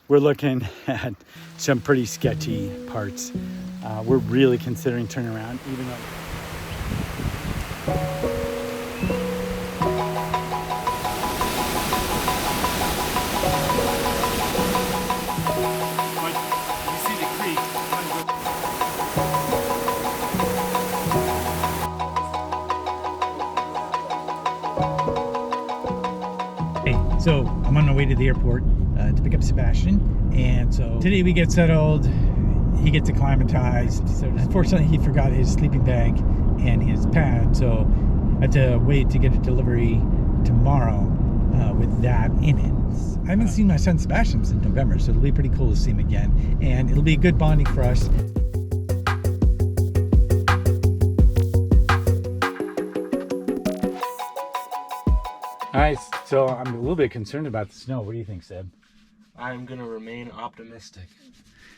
we're looking at some pretty sketchy parts. We're really considering turning around, even though So I'm on my way to the airport to pick up Sebastian, and so today we get settled. He gets acclimatized. So unfortunately, he forgot his sleeping bag and his pad, so I have to wait to get a delivery tomorrow with that in it. I haven't seen my son Sebastian since November, so it'll be pretty cool to see him again, and it'll be good bonding for us. All right, so I'm a little bit concerned about the snow. What do you think, Seb? I'm gonna remain optimistic.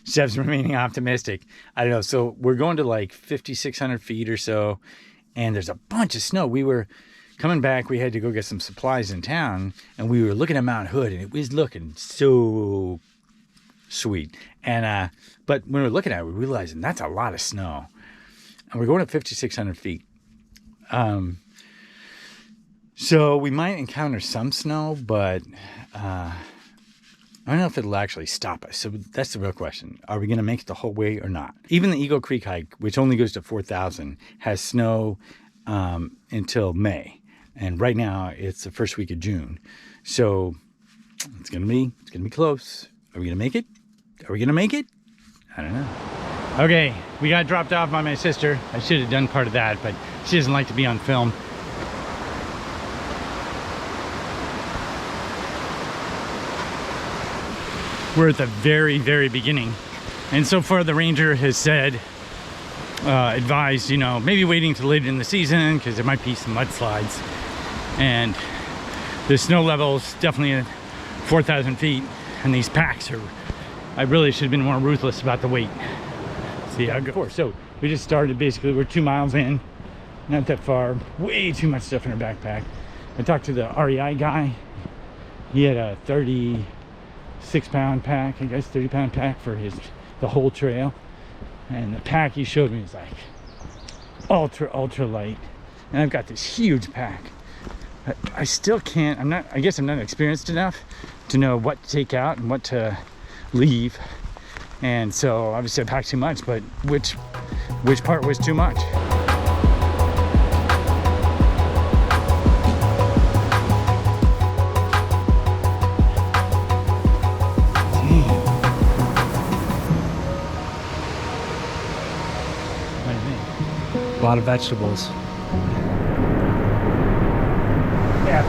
Seb's remaining optimistic. I don't know. So we're going to like 5,600 feet or so, and there's a bunch of snow. We were coming back. We had to go get some supplies in town, and we were looking at Mount Hood, and it was looking so sweet. And but when we were looking at it, we realized that's a lot of snow, and we're going at 5,600 feet. So we might encounter some snow, but I don't know if it'll actually stop us. So that's the real question. Are we going to make it the whole way or not? Even the Eagle Creek hike, which only goes to 4,000, has snow until May. And right now it's the first week of June. So it's going to be close. Are we going to make it? Are we going to make it? I don't know. Okay, we got dropped off by my sister. I should have done part of that, but she doesn't like to be on film. We're at the very, very beginning. And so far the ranger has said, advised, you know, maybe waiting till later in the season because there might be some mudslides. And the snow level's definitely at 4,000 feet. And these packs are, I really should have been more ruthless about the weight. See how it goes. So we just started, basically, we're 2 miles in, not that far, way too much stuff in our backpack. I talked to the REI guy. He had a 36-pound pack, I guess 30-pound pack for the whole trail, and the pack he showed me is like ultra light, and I've got this huge pack. I still can't, I guess I'm not experienced enough to know what to take out and what to leave, and so obviously I packed too much, but which part was too much? A lot of vegetables. Yeah.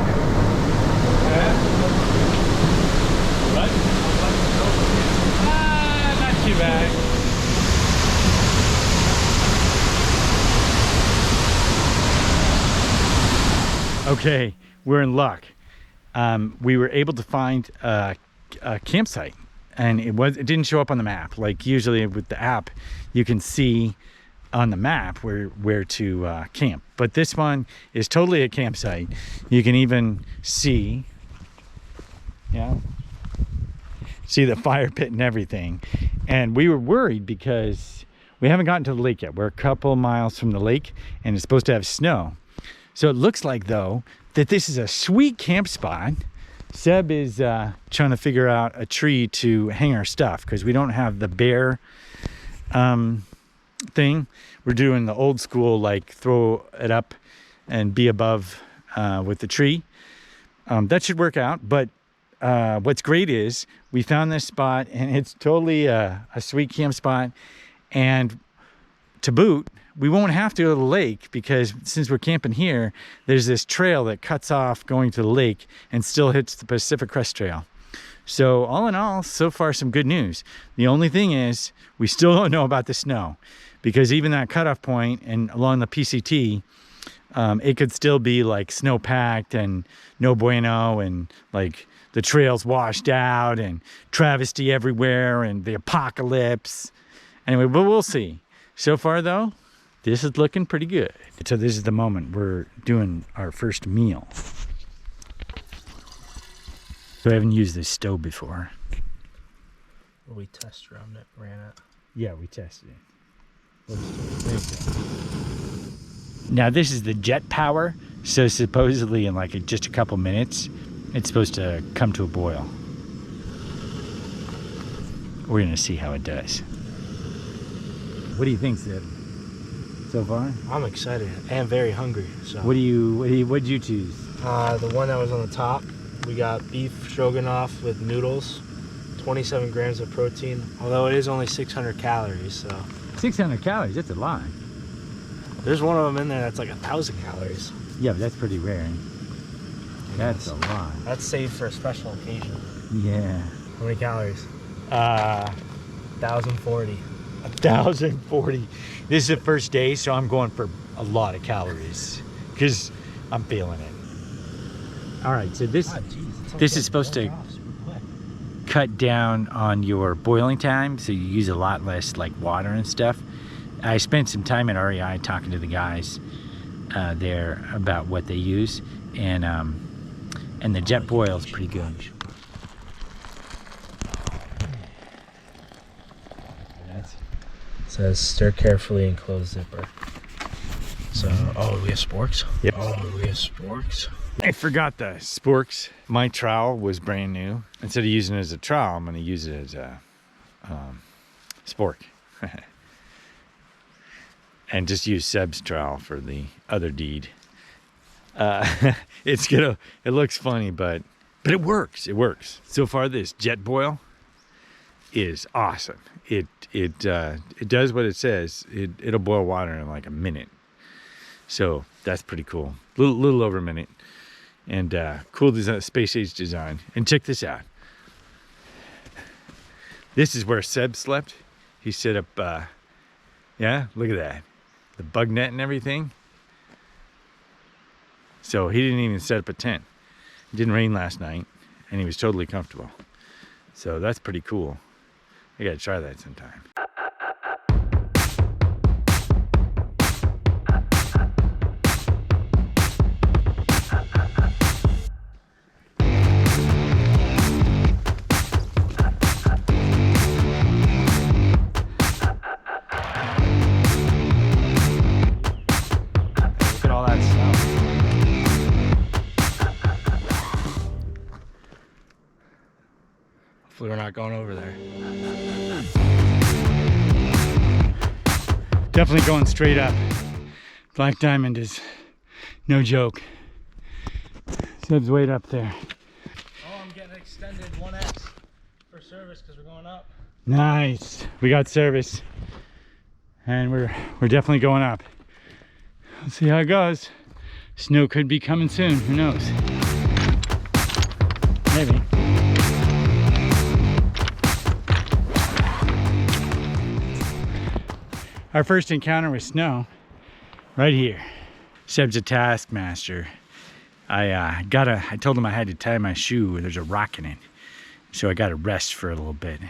Not too bad. Okay, we're in luck. We were able to find a campsite, and it didn't show up on the map. Like usually with the app, you can see on the map where to camp, but this one is totally a campsite. You can even see the fire pit and everything. And we were worried because we haven't gotten to the lake yet. We're a couple miles from the lake, and it's supposed to have snow. So it looks like, though, that this is a sweet camp spot. Seb is trying to figure out a tree to hang our stuff because we don't have the bare thing. We're doing the old school, like throw it up and be above with the tree. That should work out. But what's great is we found this spot, and it's totally a sweet camp spot. And to boot, we won't have to go to the lake because since we're camping here, there's this trail that cuts off going to the lake and still hits the Pacific Crest Trail. So all in all, so far some good news. The only thing is we still don't know about the snow, because even that cutoff point and along the PCT, it could still be like snow packed and no bueno, and like the trails washed out and travesty everywhere and the apocalypse. Anyway, but we'll see. So far though, this is looking pretty good. So this is the moment we're doing our first meal. So I haven't used this stove before. We test around it, ran it. Yeah, we tested it. Now this is the jet power, so supposedly in like just a couple minutes, it's supposed to come to a boil. We're gonna see how it does. What do you think, Sid? So far? I'm excited and very hungry. So What'd you choose? the one that was on the top, we got beef stroganoff with noodles, 27 grams of protein, although it is only 600 calories, so. 600 calories, that's a lot. There's one of them in there that's like 1,000 calories. Yeah, but that's pretty rare. That's a lot. That's saved for a special occasion. Yeah. How many calories? 1,040. 1,040. This is the first day, so I'm going for a lot of calories because I'm feeling it. All right, so this is supposed to cut down on your boiling time, so you use a lot less like water and stuff. I spent some time at REI talking to the guys there about what they use, and the jet boil is pretty good. It says stir carefully and close zipper. So, oh, we have sporks? Yep. Oh, we have sporks. I forgot the sporks. My trowel was brand new. Instead of using it as a trowel, I'm going to use it as a spork. And just use Seb's trowel for the other deed. It looks funny, but it works. It works. So far, this jet boil is awesome. It does what it says. It'll boil water in like a minute. So that's pretty cool. Little over a minute. And cool design, space age design. And check this out. This is where Seb slept. He set up, yeah, look at that. The bug net and everything. So he didn't even set up a tent. It didn't rain last night, and he was totally comfortable. So that's pretty cool. I gotta try that sometime. Look at all that snow. Hopefully we're not going over there. Definitely going straight up. Black Diamond is no joke. Seb's way up there. Oh, I'm getting extended 1X for service because we're going up. Nice. We got service. And we're definitely going up. Let's see how it goes. Snow could be coming soon. Who knows? Maybe. Our first encounter with snow right here. Seb's a taskmaster. I told him I had to tie my shoe. There's a rock in it. So I got to rest for a little bit.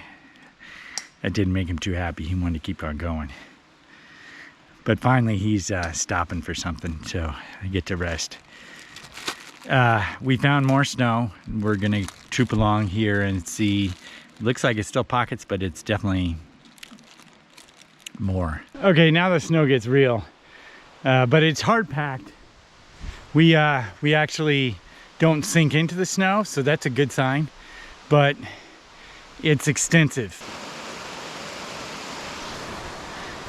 That didn't make him too happy. He wanted to keep on going. But finally he's stopping for something, so I get to rest. We found more snow. We're gonna troop along here and see. Looks like it's still pockets, but it's definitely more. Okay, now the snow gets real, but it's hard packed. We actually don't sink into the snow, so that's a good sign, but it's extensive.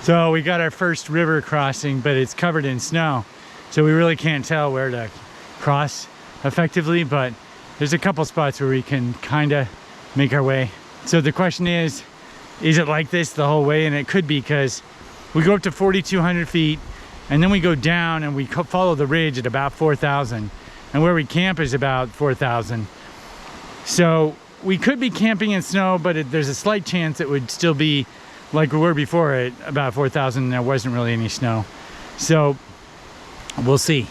So we got our first river crossing, but it's covered in snow, so we really can't tell where to cross effectively, but there's a couple spots where we can kind of make our way. So the question is it like this the whole way? And it could be, because we go up to 4,200 feet and then we go down and we follow the ridge at about 4,000, and where we camp is about 4,000. So we could be camping in snow, but there's a slight chance it would still be like we were before at about 4,000 and there wasn't really any snow. So we'll see.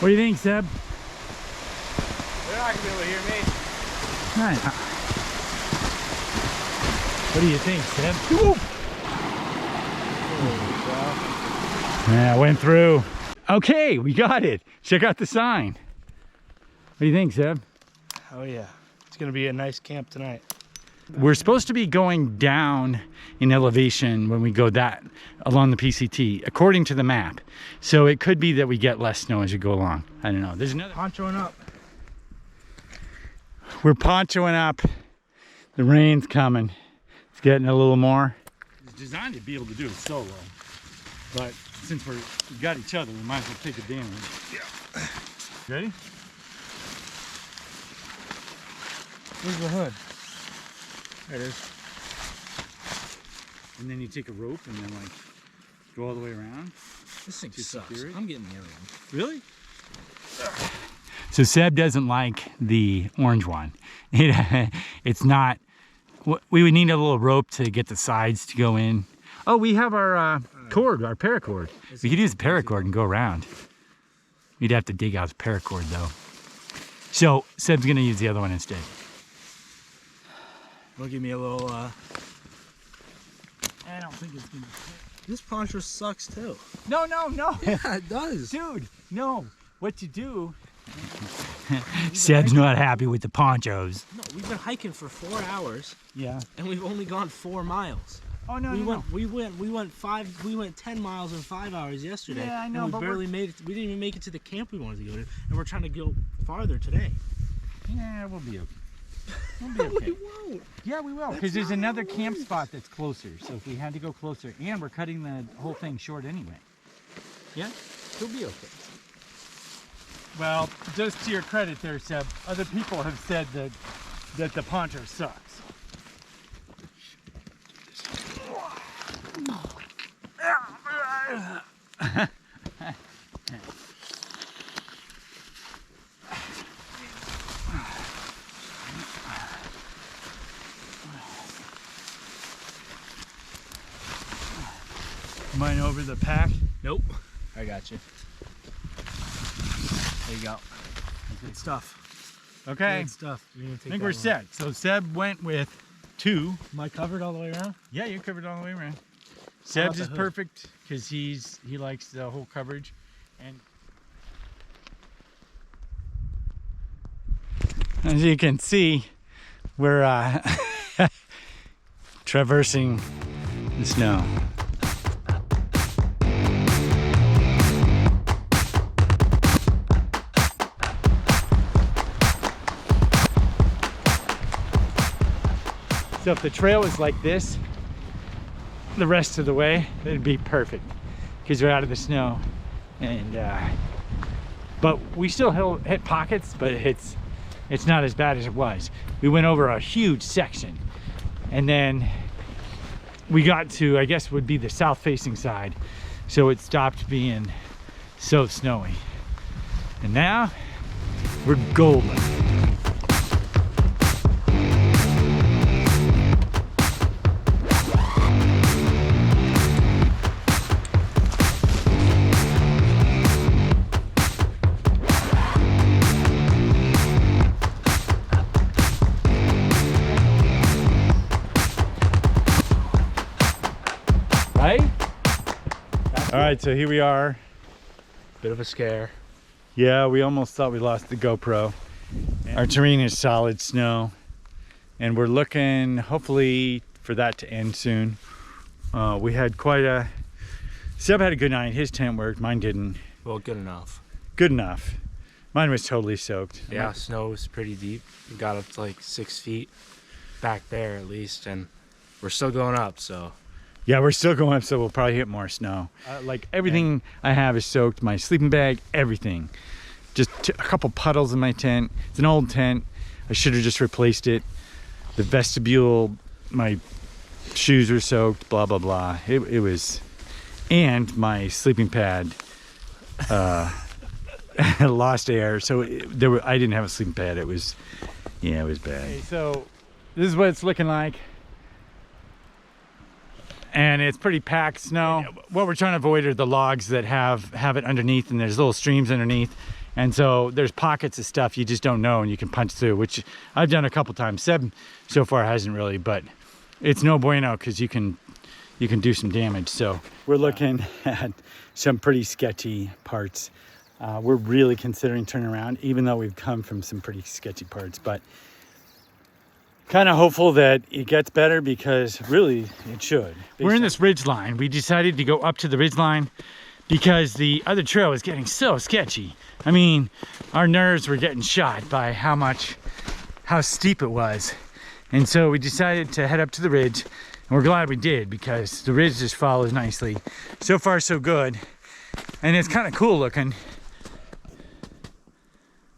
What do you think, Seb? They're not gonna be able to hear me. Right. What do you think, Seb? Whoop. Yeah, went through. Okay, we got it. Check out the sign. What do you think, Seb? Oh yeah, it's gonna be a nice camp tonight. We're supposed to be going down in elevation when we go that along the PCT, according to the map. So it could be that we get less snow as we go along. I don't know. There's another Ponchoing up. We're ponchoing up. The rain's coming. It's getting a little more. It's designed to be able to do it solo, but since we got each other, we might as well take advantage. Yeah. Ready? Where's the hood? There it is. And then you take a rope and then like go all the way around. This thing Just sucks. secure it. I'm getting the other one. Really? So Seb doesn't like the orange one. It's not. We would need a little rope to get the sides to go in. Oh, we have our cord, our paracord. We could use the paracord and go around. We'd have to dig out the paracord though. So Seb's gonna use the other one instead. Will give me a little. I don't think it's gonna fit. This poncho sucks too. No. Yeah, it does. Dude, no. What you do? Seb's not happy with the ponchos. No, we've been hiking for 4 hours. Yeah. And we've only gone 4 miles. Oh no, We went 10 miles in 5 hours yesterday. Yeah, I know, And but we barely made it. We didn't even make it to the camp we wanted to go to, and we're trying to go farther today. Yeah, we'll be okay. We'll be okay. We won't. Yeah, we will. Because there's another camp spot that's closer. So if we had to go closer, and we're cutting the whole thing short anyway. Yeah, we'll be okay. Well, just to your credit there, Seb, other people have said that the poncho sucks. Mine over the pack? Nope. I got you. There you go. Good stuff. Okay. Good stuff. I think we're set. So Seb went with 2. Am I covered all the way around? Yeah, you're covered all the way around. about Seb's the is hood? perfect because he likes the whole coverage. And as you can see, we're traversing the snow. So if the trail was like this the rest of the way, it'd be perfect because we're out of the snow. And but we still hit pockets, but it's not as bad as it was. We went over a huge section, and then we got to, I guess would be the south facing side, so it stopped being so snowy. And now we're golden. All right, so here we are. Bit of a scare. Yeah, we almost thought we lost the GoPro. Our terrain is solid snow, and we're looking hopefully for that to end soon. We had Seb had a good night. His tent worked, mine didn't. Well, good enough. Good enough. Mine was totally soaked. Yeah, snow was pretty deep. We got up to like 6 feet back there at least, and we're still going up, so. Yeah, we're still going up, so we'll probably hit more snow. Like everything I have is soaked. My sleeping bag, everything. Just a couple puddles in my tent. It's an old tent. I should have just replaced it. The vestibule, my shoes are soaked, blah, blah, blah. It was, and my sleeping pad lost air. So I didn't have a sleeping pad. It was bad. Okay, so this is what it's looking like. And it's pretty packed snow. What we're trying to avoid are the logs that have it underneath, and there's little streams underneath. And so there's pockets of stuff you just don't know and you can punch through, which I've done a couple times. Seb so far hasn't really, but it's no bueno because you can do some damage. So we're looking at some pretty sketchy parts. We're really considering turning around, even though we've come from some pretty sketchy parts. But kind of hopeful that it gets better because really it should. We're in this ridge line. We decided to go up to the ridge line because the other trail was getting so sketchy. I mean, our nerves were getting shot by how steep it was. And so we decided to head up to the ridge, and we're glad we did because the ridge just follows nicely. So far, so good. And it's kind of cool looking.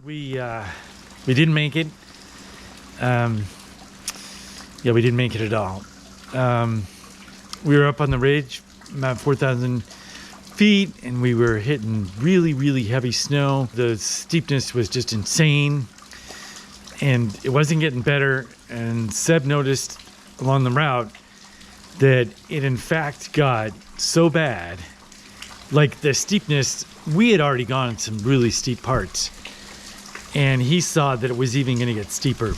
We didn't make it. Yeah, we didn't make it at all. We were up on the ridge, about 4,000 feet, and we were hitting really, really heavy snow. The steepness was just insane, and it wasn't getting better. And Seb noticed along the route that it in fact got so bad. Like the steepness, we had already gone some really steep parts, and he saw that it was even going to get steeper.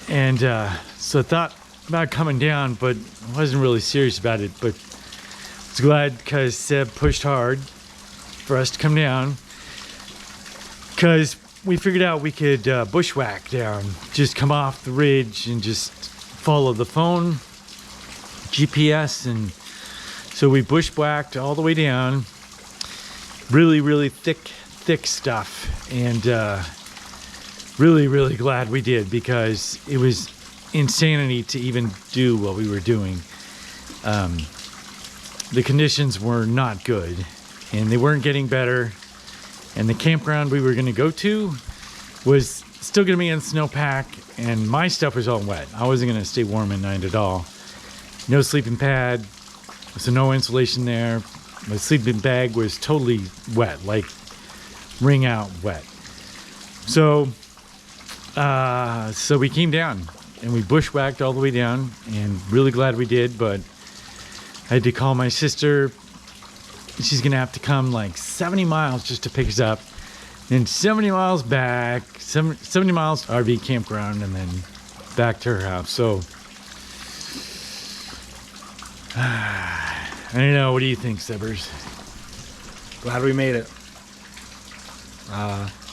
And so I thought about coming down, but I wasn't really serious about it. But I was glad because Seb pushed hard for us to come down, because we figured out we could bushwhack down, just come off the ridge and just follow the phone GPS. And so we bushwhacked all the way down, really, really thick stuff. And really, really glad we did, because it was insanity to even do what we were doing. The conditions were not good, and they weren't getting better. And the campground we were going to go to was still going to be in snowpack, and my stuff was all wet. I wasn't going to stay warm at night at all. No sleeping pad, so no insulation there. My sleeping bag was totally wet, like wring out wet. So we came down and we bushwhacked all the way down, and really glad we did. But I had to call my sister. She's gonna have to come like 70 miles just to pick us up, then 70 miles back, 70 miles to RV campground, and then back to her house. So I don't know, what do you think, Sebbers? Glad we made it.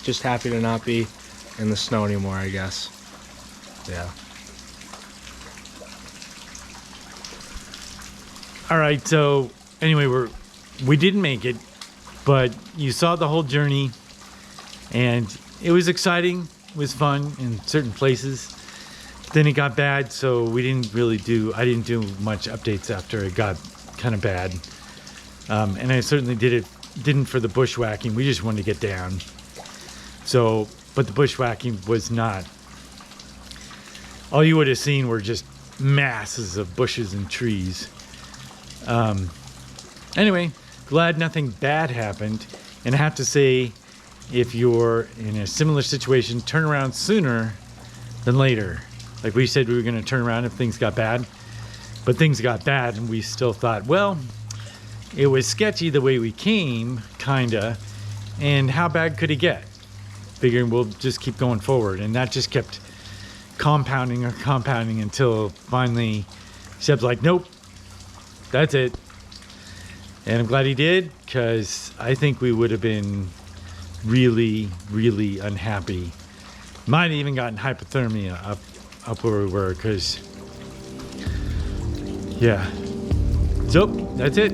Just happy to not be in the snow anymore, I guess. Yeah. All right, so anyway, we didn't make it, but you saw the whole journey, and it was exciting, it was fun in certain places. Then it got bad, so I didn't do much updates after it got kind of bad. And I certainly didn't for the bushwhacking. We just wanted to get down. So, but the bushwhacking was not, all you would have seen were just masses of bushes and trees. Anyway, glad nothing bad happened. And I have to say, if you're in a similar situation, turn around sooner than later. Like we said, we were going to turn around if things got bad, but things got bad, and we still thought, well, it was sketchy the way we came, kinda, and how bad could it get? Figuring we'll just keep going forward. And that just kept compounding until finally Seb's like, nope, that's it. And I'm glad he did, because I think we would have been really, really unhappy. Might have even gotten hypothermia up where we were, because, yeah. So, that's it.